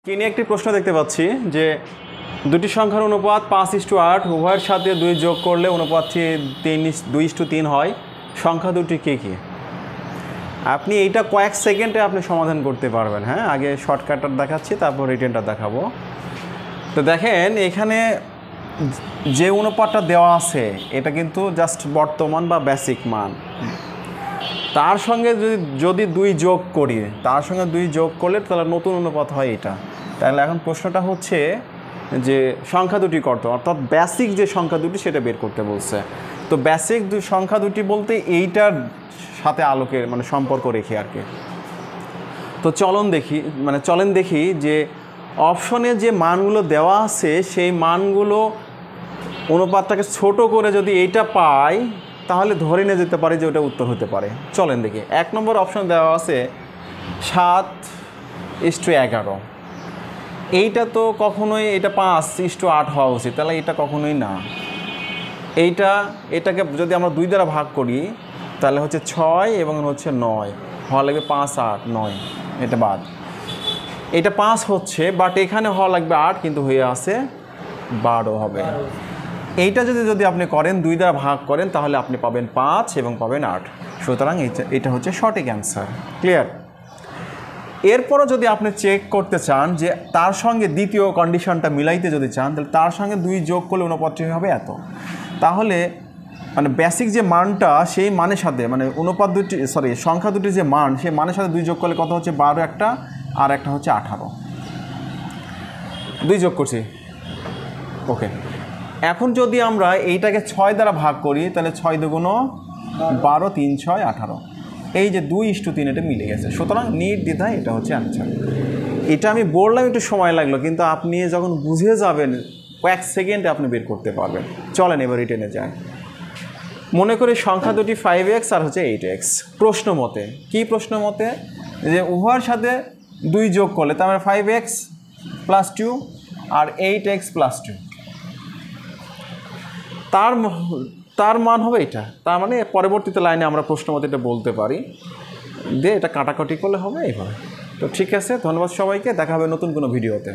কি নিয়ে একটি প্রশ্ন দেখতে পাচ্ছি যে দুটি সংখ্যার অনুপাত 5:8 উভয়ের সাথে 2 যোগ করলে অনুপাতটি 2:3 হয়। সংখ্যা দুটি কী কী? আপনি এইটা কয়েক সেকেন্ডে আপনি সমাধান করতে পারবেন। হ্যাঁ, আগে শর্টকাটটা দেখাচ্ছি, তারপর রিটেনটা দেখাবো। তো দেখেন এখানে যে অনুপাতটা দেওয়া আছে এটা কিন্তু জাস্ট বর্তমান বা বেসিক মান। তার সঙ্গে যদি 2 যোগ করি, তার সঙ্গে 2 যোগ করলে তাহলে নতুন অনুপাত হয় এটা। তাহলে এখন প্রশ্নটা হচ্ছে যে সংখ্যা দুটি কত, অর্থাৎ বেসিক যে সংখ্যা দুটি সেটা বের করতে বলছে। তো বেসিক সংখ্যা দুটি বলতে এইটার সাথে আলোকের সম্পর্ক রেখে আর কি। তো চলেন দেখি যে অপশনে যে মানগুলো দেওয়া আছে সেই মানগুলো অনুপাতটাকে ছোট করে যদি এইটা পাই তাহলে ধরে নিয়ে যেতে পারি যে ওটা উত্তর হতে পারে। চলেন দেখি। 1 নম্বর অপশন দেওয়া আছে 7:11। এইটা তো কখনোই, এটা 5:8 হওয়া উচিত, তাহলে এটা কখনোই না। এটাকে যদি আমরা 2 দ্বারা ভাগ করি তাহলে হচ্ছে 6 এবং হচ্ছে 9 হওয়া লাগবে 5, 8, 9, এটা বাদ। এটা 5 হচ্ছে, বাট এখানে হওয়া লাগবে 8, কিন্তু হয়ে আছে 12 হবে। এইটা যদি আপনি করেন 2 দ্বারা ভাগ করেন তাহলে আপনি পাবেন 5 এবং পাবেন 8। সুতরাং এটা হচ্ছে সঠিক অ্যান্সার। ক্লিয়ার? এরপরও যদি আপনি চেক করতে চান যে তার সঙ্গে দ্বিতীয় কন্ডিশনটা মিলাইতে যদি চান, তাহলে তার সঙ্গে 2 যোগ করলে অনুপাতটি হবে এত। তাহলে বেসিক যে মানটা সেই মানের সাথে সংখ্যা দুটি যে মান সেই মানের সাথে 2 যোগ করলে কত হচ্ছে 12 একটা, আর একটা হচ্ছে 18। 2 যোগ করছি, ওকে। এখন যদি আমরা এইটাকে 6 দ্বারা ভাগ করি তাহলে 6 দুগুণ 12, 3, 6, 18। এই যে 2:3 এটা মিলে গেছে। সুতরাং নির্দ্বিধায় এটা হচ্ছে অ্যান্সার। এটা আমি বললাম একটু সময় লাগলো, কিন্তু আপনি যখন বুঝে যাবেন কয়েক সেকেন্ডে আপনি বের করতে পারবেন। চলেন এবার রিটেনে যান। মনে করি সংখ্যা দুটি 5x আর হচ্ছে 8x। প্রশ্ন মতে কি? প্রশ্ন মতে যে উভয়ের সাথে 2 যোগ করলে তার মানে 5x + 2 আর 8x + 2, তার মান হবে এটা। তার মানে পরবর্তীতে লাইনে আমরা প্রশ্ন মতে এটা বলতে পারি যে এটা কাটাকাটি করলে হবে এইভাবে। তো ঠিক আছে, ধন্যবাদ সবাইকে, দেখা হবে নতুন কোনো ভিডিওতে।